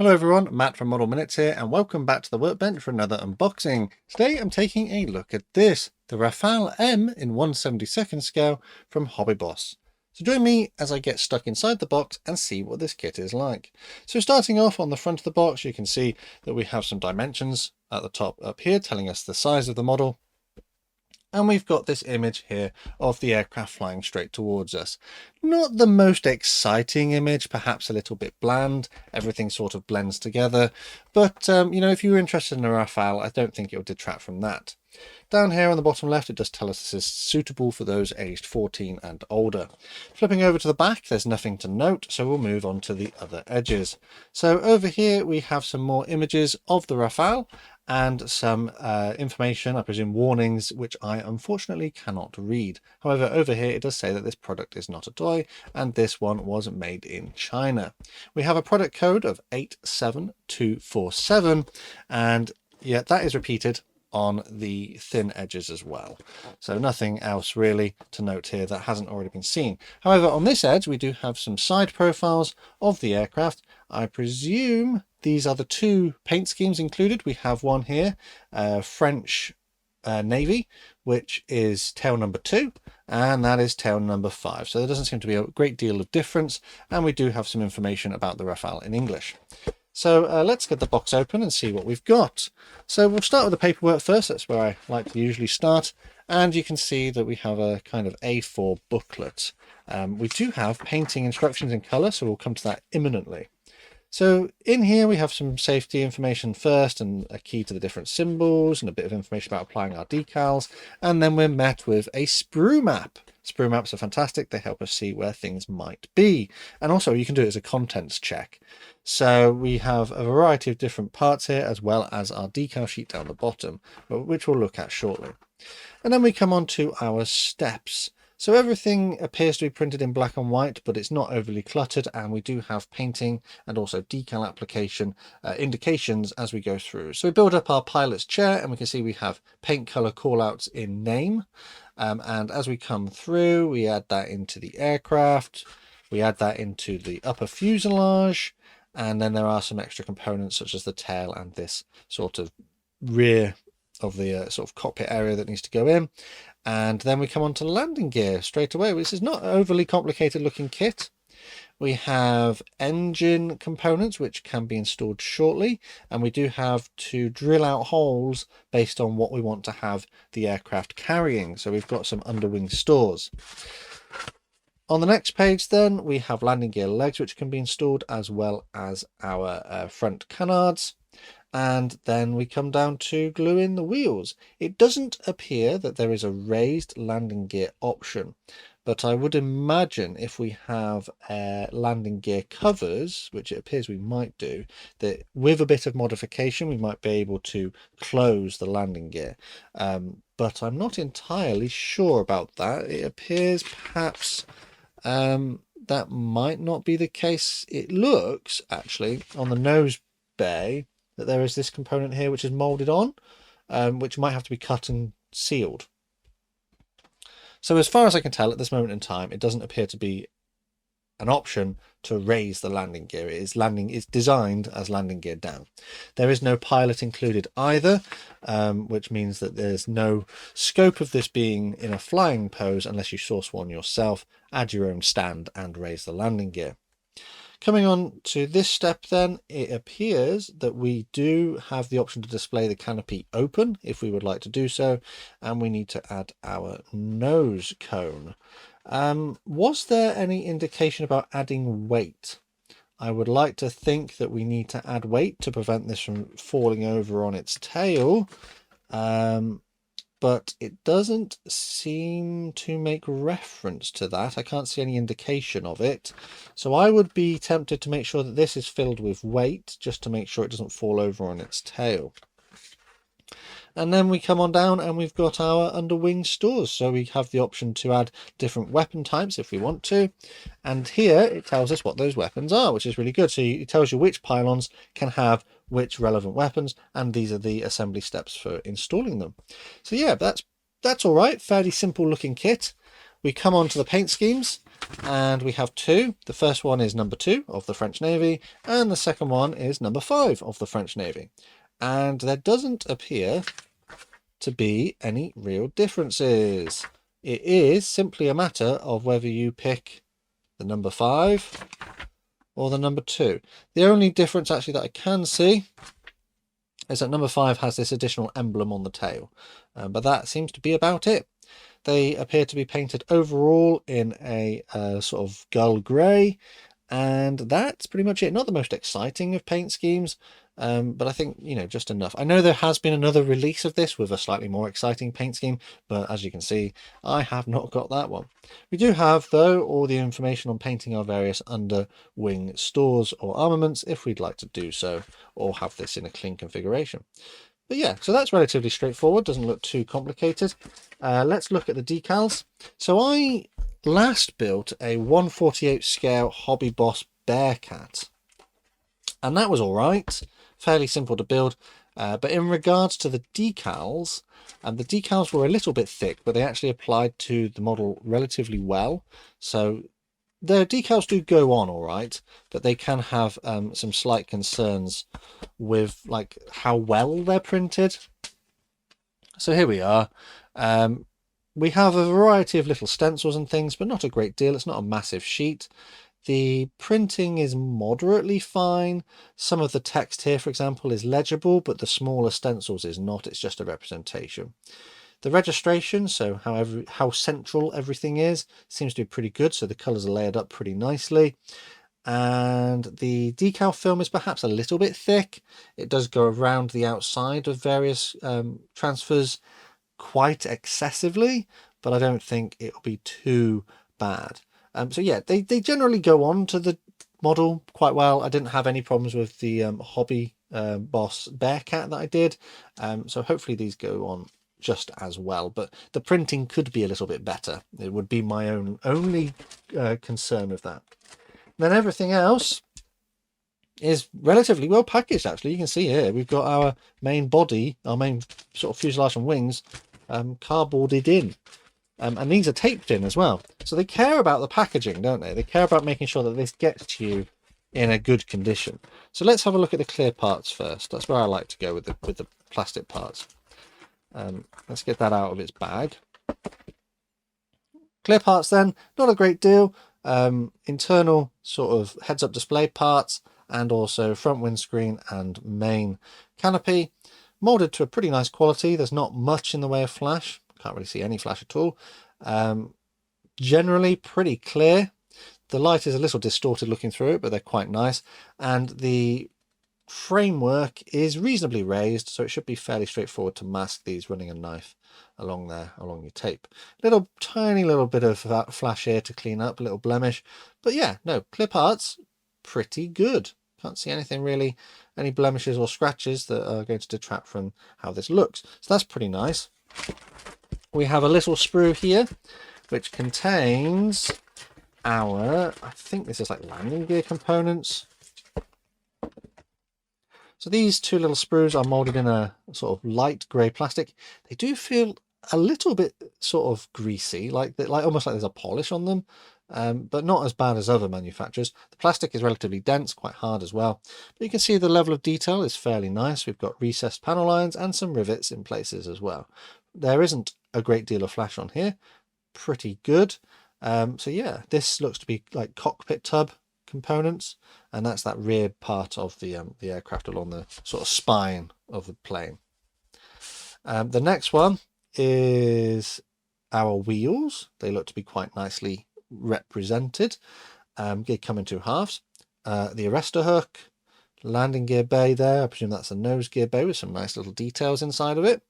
Hello everyone, Matt from Model Minutes here, and welcome back to the workbench for another unboxing. Today I'm taking a look at this, the Rafale M in 1/72 scale from HobbyBoss. So join me as I get stuck inside the box and see what this kit is like. So starting off on the front of the box, you can see that we have some dimensions at the top up here telling us the size of the model. And we've got this image here of the aircraft flying straight towards us. Not the most exciting image, perhaps a little bit bland. Everything sort of blends together. But, if you were interested in a Rafale, I don't think it would detract from that. Down here on the bottom left, it does tell us this is suitable for those aged 14 and older. Flipping over to the back, there's nothing to note, so we'll move on to the other edges. So over here, we have some more images of the Rafale and some information, I presume warnings, which I unfortunately cannot read. However, over here it does say that this product is not a toy and this one was made in China. We have a product code of 87247 and yeah, that is repeated on the thin edges as well. So nothing else really to note here that hasn't already been seen. However, on this edge we do have some side profiles of the aircraft. I presume these are the two paint schemes included. We have one here, French Navy, which is tail number 2, and that is tail number 5. So there doesn't seem to be a great deal of difference, and we do have some information about the Rafale in English. So let's get the box open and see what we've got. So we'll start with the paperwork first. That's where I like to usually start. And you can see that we have a kind of A4 booklet. We do have painting instructions in colour, so we'll come to that imminently. So in here we have some safety information first and a key to the different symbols and a bit of information about applying our decals. And then we're met with a sprue map. Sprue maps are fantastic. They help us see where things might be. And also you can do it as a contents check. So we have a variety of different parts here, as well as our decal sheet down the bottom, which we'll look at shortly. And then we come on to our steps. So everything appears to be printed in black and white, but it's not overly cluttered, and we do have painting and also decal application indications as we go through. So we build up our pilot's chair, and we can see we have paint color callouts in name. And as we come through, we add that into the aircraft, we add that into the upper fuselage, and then there are some extra components such as the tail and this sort of rear of the sort of cockpit area that needs to go in. And then we come on to landing gear straight away. This is not an overly complicated looking kit. We have engine components which can be installed shortly, and we do have to drill out holes based on what we want to have the aircraft carrying. So we've got some underwing stores. On the next page then we have landing gear legs which can be installed, as well as our front canards. And then we come down to glue in the wheels. It doesn't appear that there is a raised landing gear option, but I would imagine if we have landing gear covers, which it appears we might do, that with a bit of modification we might be able to close the landing gear. But I'm not entirely sure about that. It appears perhaps that might not be the case. It looks actually on the nose bay that there is this component here which is molded on, which might have to be cut and sealed. So as far as I can tell at this moment in time, it doesn't appear to be an option to raise the landing gear. It's designed as landing gear down. There is no pilot included either, which means that there's no scope of this being in a flying pose unless you source one yourself, add your own stand and raise the landing gear. Coming on to this step then, it appears that we do have the option to display the canopy open if we would like to do so, and we need to add our nose cone. Was there any indication about adding weight? I would like to think that we need to add weight to prevent this from falling over on its tail, but it doesn't seem to make reference to that. I can't see any indication of it. So I would be tempted to make sure that this is filled with weight, just to make sure it doesn't fall over on its tail. And then we come on down and we've got our underwing stores. So we have the option to add different weapon types if we want to. And here it tells us what those weapons are, which is really good. So it tells you which pylons can have which relevant weapons, and these are the assembly steps for installing them. So yeah, that's all right. Fairly simple looking kit. we come on to the paint schemes, and we have two. The first one is number 2 of the French Navy, and the second one is number 5 of the French Navy. And there doesn't appear to be any real differences. It is simply a matter of whether you pick the number 5 or the number 2. The only difference actually that I can see is that number 5 has this additional emblem on the tail, but that seems to be about it. They appear to be painted overall in a sort of gull grey, and that's pretty much it. Not the most exciting of paint schemes, but I think, you know, just enough. I know there has been another release of this with a slightly more exciting paint scheme, but as you can see, I have not got that one. We do have, though, all the information on painting our various under-wing stores or armaments if we'd like to do so, or have this in a clean configuration. But yeah, so that's relatively straightforward, doesn't look too complicated. Let's look at the decals. So I last built a 1/48 scale HobbyBoss Bearcat, and that was all right, fairly simple to build. But in regards to the decals, the decals were a little bit thick, but they actually applied to the model relatively well. So the decals do go on all right, but they can have some slight concerns with like how well they're printed. So here we are. We have a variety of little stencils and things, but not a great deal. It's not a massive sheet. The printing is moderately fine. Some of the text here, for example, is legible, but the smaller stencils is not. It's just a representation. The registration, so how central everything is, seems to be pretty good. So the colours are layered up pretty nicely. And the decal film is perhaps a little bit thick. It does go around the outside of various transfers quite excessively, but I don't think it'll be too bad. So yeah, they generally go on to the model quite well. I didn't have any problems with the HobbyBoss Bearcat that I did. So hopefully these go on just as well, but the printing could be a little bit better. It would be my only concern with that. Then everything else is relatively well packaged, actually. You can see here we've got our main body, our main sort of fuselage and wings cardboarded in, and these are taped in as well. So they care about the packaging, don't they? They care about making sure that this gets to you in a good condition. So let's have a look at the clear parts first. That's where I like to go with the plastic parts. Let's get that out of its bag. Clear parts then, not a great deal. Internal sort of heads-up display parts, and also front windscreen and main canopy, molded to a pretty nice quality. There's not much in the way of flash, can't really see any flash at all. Generally pretty clear. The light is a little distorted looking through it, but they're quite nice, and the framework is reasonably raised, so it should be fairly straightforward to mask these running a knife along there, along your tape. Tiny little bit of flash here to clean up, a little blemish, but yeah, no, clear parts, pretty good. Can't see anything really, any blemishes or scratches that are going to detract from how this looks. So that's pretty nice. We have a little sprue here, which contains our, I think this is like landing gear components. So these two little sprues are molded in a sort of light grey plastic. They do feel a little bit sort of greasy, like almost like there's a polish on them, but not as bad as other manufacturers. The plastic is relatively dense, quite hard as well. But you can see the level of detail is fairly nice. We've got recessed panel lines and some rivets in places as well. There isn't a great deal of flash on here. Pretty good. So yeah, this looks to be like cockpit tub components, and that's that rear part of the aircraft along the sort of spine of the plane. The next one is our wheels. They look to be quite nicely represented. They come in two halves. The arrestor hook, landing gear bay there, I presume that's a nose gear bay with some nice little details inside of it,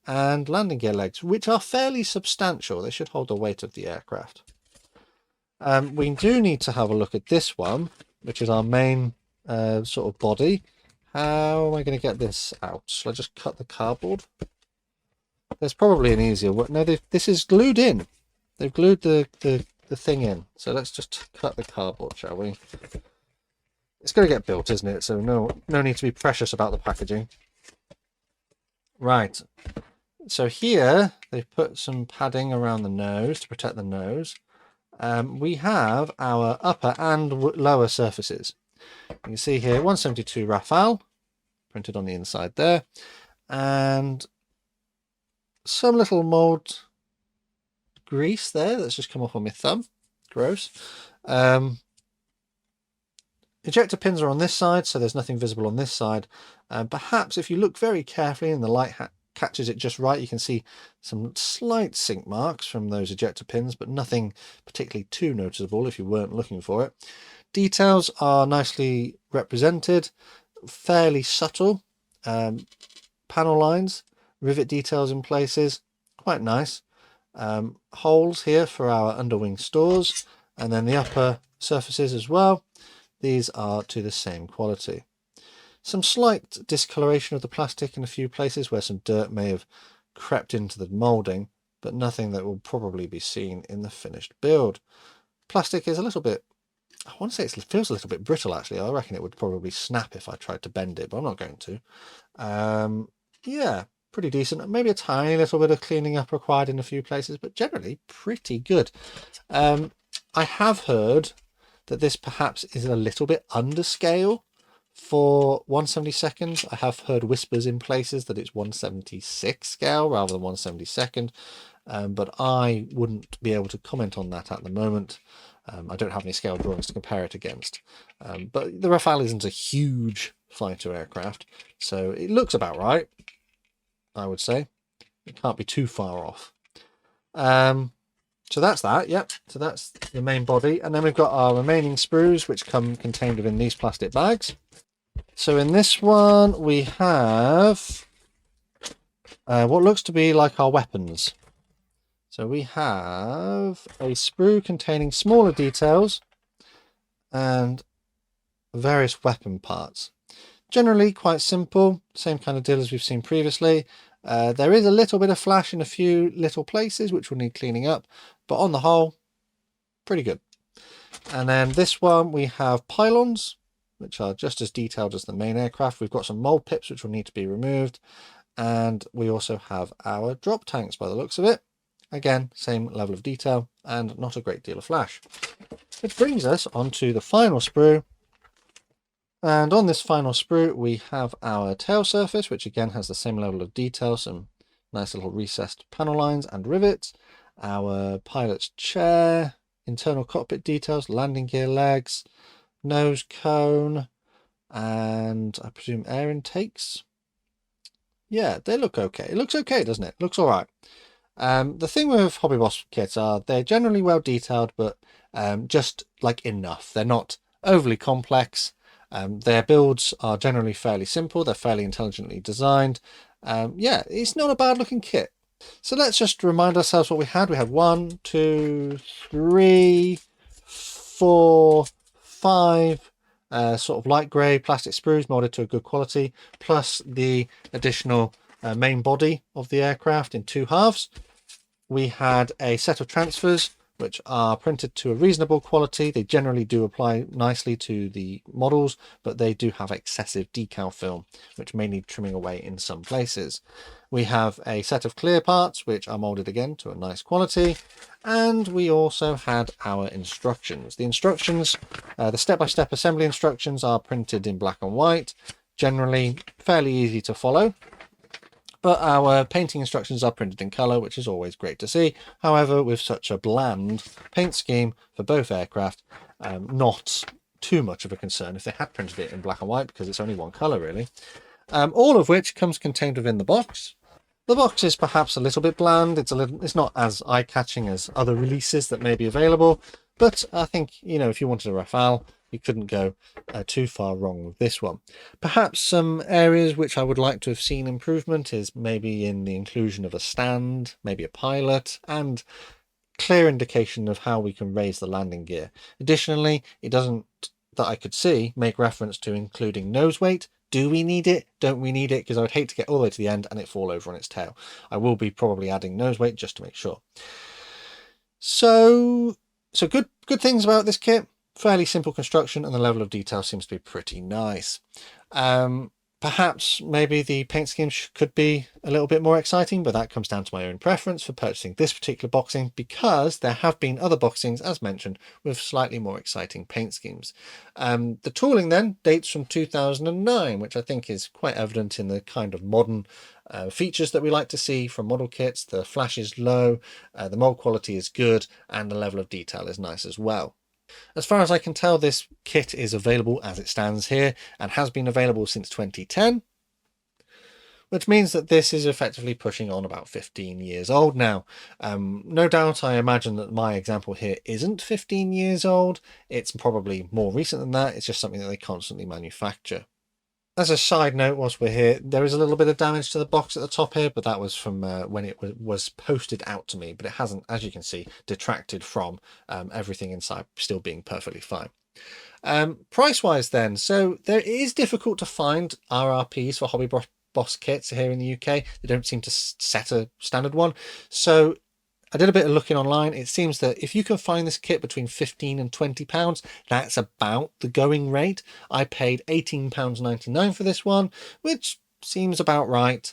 and landing gear legs, which are fairly substantial. They should hold the weight of the aircraft. We do need to have a look at this one, which is our main sort of body. How am I going to get this out? Shall I just cut the cardboard? There's probably an easier way. No, this is glued in. They've glued the thing in. So let's just cut the cardboard, shall we? It's going to get built, isn't it? So no need to be precious about the packaging. Right. So here they've put some padding around the nose to protect the nose. We have our upper and lower surfaces. You can see here 172 Rafale printed on the inside there, and some little mold grease there that's just come off on my thumb. Gross. Ejector pins are on this side, so there's nothing visible on this side. Perhaps if you look very carefully and the light catches it just right, you can see some slight sink marks from those ejector pins, but nothing particularly too noticeable if you weren't looking for it. Details are nicely represented, fairly subtle. Panel lines, rivet details in places, quite nice. Holes here for our underwing stores, and then the upper surfaces as well. These are to the same quality. Some slight discoloration of the plastic in a few places where some dirt may have crept into the moulding, but nothing that will probably be seen in the finished build. Plastic is a little bit, I want to say it feels a little bit brittle actually. I reckon it would probably snap if I tried to bend it, but I'm not going to. Yeah, pretty decent. Maybe a tiny little bit of cleaning up required in a few places, but generally pretty good. I have heard that this perhaps is a little bit under scale for 1/72. I have heard whispers in places that it's 1/76 scale rather than 1/72, but I wouldn't be able to comment on that at the moment. I don't have any scale drawings to compare it against. But the Rafale isn't a huge fighter aircraft, so it looks about right, I would say. It can't be too far off. So that's that, yep. So that's the main body. And then we've got our remaining sprues, which come contained within these plastic bags. So in this one, we have what looks to be like our weapons. So we have a sprue containing smaller details and various weapon parts. Generally quite simple, same kind of deal as we've seen previously. There is a little bit of flash in a few little places which will need cleaning up, but on the whole, pretty good. And then this one we have pylons, which are just as detailed as the main aircraft. We've got some mold pips which will need to be removed, and we also have our drop tanks by the looks of it. Again, same level of detail and not a great deal of flash. Which brings us onto the final sprue. And on this final sprue, we have our tail surface, which again has the same level of detail, some nice little recessed panel lines and rivets. Our pilot's chair, internal cockpit details, landing gear legs, nose cone, and I presume air intakes. Yeah, they look okay. It looks okay, doesn't it? Looks all right. The thing with HobbyBoss kits are they're generally well detailed, but just like enough. They're not overly complex. Their builds are generally fairly simple. They're fairly intelligently designed. Yeah, it's not a bad looking kit. So let's just remind ourselves what we had. We had 1, 2, 3, 4, 5 sort of light grey plastic sprues molded to a good quality, plus the additional main body of the aircraft in 2 halves. We had a set of transfers which are printed to a reasonable quality. They generally do apply nicely to the models, but they do have excessive decal film, which may need trimming away in some places. We have a set of clear parts, which are molded again to a nice quality. And we also had our instructions. The instructions, the step-by-step assembly instructions are printed in black and white, generally fairly easy to follow. But our painting instructions are printed in colour, which is always great to see. However, with such a bland paint scheme for both aircraft, not too much of a concern if they had printed it in black and white, because it's only one colour really. All of which comes contained within the box. The box is perhaps a little bit bland. It's not as eye-catching as other releases that may be available, but I think, you know, if you wanted a Rafale, you couldn't go too far wrong with this one. Perhaps some areas which I would like to have seen improvement is maybe in the inclusion of a stand, maybe a pilot, and clear indication of how we can raise the landing gear. Additionally, it doesn't, that I could see, make reference to including nose weight. Do we need it? Don't we need it? Because I would hate to get all the way to the end and it fall over on its tail. I will be probably adding nose weight just to make sure. So good things about this kit. Fairly simple construction, and the level of detail seems to be pretty nice. Perhaps maybe the paint scheme could be a little bit more exciting, but that comes down to my own preference for purchasing this particular boxing, because there have been other boxings, as mentioned, with slightly more exciting paint schemes. The tooling then dates from 2009, which I think is quite evident in the kind of modern features that we like to see from model kits. The flash is low, the mold quality is good, and the level of detail is nice as well. As far as I can tell, this kit is available as it stands here and has been available since 2010, which means that this is effectively pushing on about 15 years old now. No doubt I imagine that my example here isn't 15 years old. It's probably more recent than that. It's just something that they constantly manufacture. As a side note, whilst we're here, there is a little bit of damage to the box at the top here, but that was from when it was posted out to me, but it hasn't, as you can see, detracted from everything inside still being perfectly fine. Price-wise then, so there is difficult to find RRPs for HobbyBoss kits here in the UK. They don't seem to set a standard one. So I did a bit of looking online. It seems that if you can find this kit between £15 and £20, that's about the going rate. I paid £18.99 for this one, which seems about right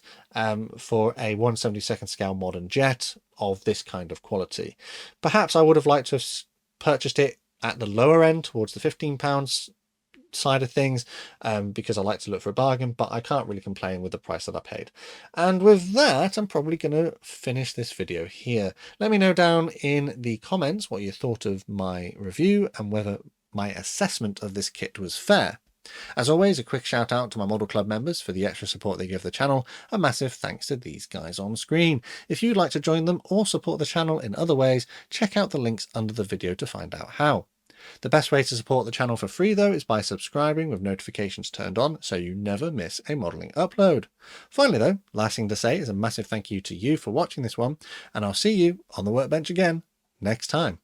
for a 1/72 scale modern jet of this kind of quality. Perhaps I would have liked to have purchased it at the lower end, towards the £15 side of things, because I like to look for a bargain, but I can't really complain with the price that I paid. And with that, I'm probably going to finish this video here. Let me know down in the comments what you thought of my review and whether my assessment of this kit was fair. As always, a quick shout out to my Model Club members for the extra support they give the channel. A massive thanks to these guys on screen. If you'd like to join them or support the channel in other ways, check out the links under the video to find out how. The best way to support the channel for free, though, is by subscribing with notifications turned on so you never miss a modelling upload. Finally, though, last thing to say is a massive thank you to you for watching this one, and I'll see you on the workbench again next time.